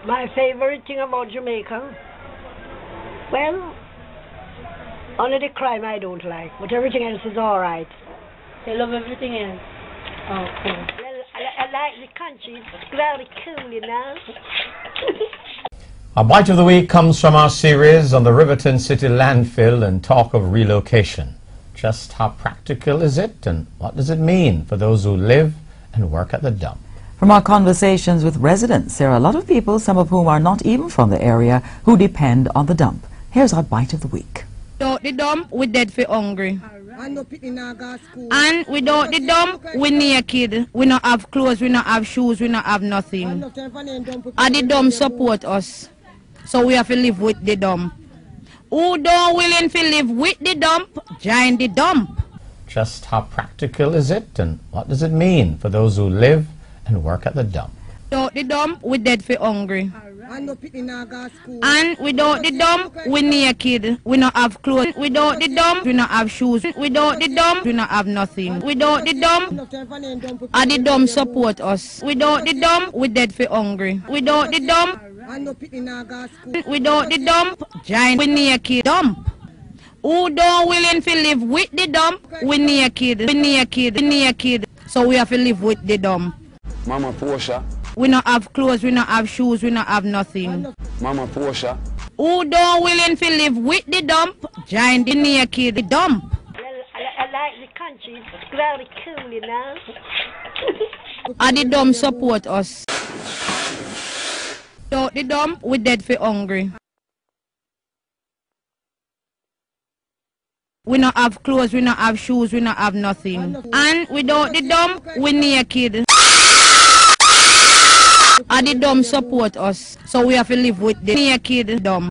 My favorite thing about Jamaica? Well, only the crime I don't like, but everything else is alright. They love everything else. Oh, cool. Well, I like the country, it's very cool, you know. Our Bite of the Week comes from our series on the Riverton City landfill and talk of relocation. Just how practical is it, and what does it mean for those who live and work at the dump? From our conversations with residents, there are a lot of people, some of whom are not even from the area, who depend on the dump. Here's our Bite of the Week. Without the dump, we dead for hungry. And without the dump, we naked. We not have clothes, we not have shoes, we not have nothing. And the dump support us. So we have to live with the dump. Who don't willing to live with the dump, join the dump. Just how practical is it, and what does it mean for those who live and work at the dump? Without the dump, we dead for hungry. And without the dump, we naked. We not have clothes. Without the dump, we not have shoes. Without the dump, we not have nothing. Without the dump, and the dump support us. Without the dump, we dead for hungry. Without the dump, join we naked dump. Who don't willing to live with the dump, we naked. So we have to live with the dump. Mama Portia. We not have clothes, we not have shoes, we not have nothing. Mama Portia. Who don't willing to live with the dump, join the naked dump. Well, I like the country, it's very cool, you know. And the dump support us. Without the dump, we dead for hungry. We not have clothes, we not have shoes, we not have nothing. And without the dump, we naked. And the dump support us. So we have to live with the naked dump.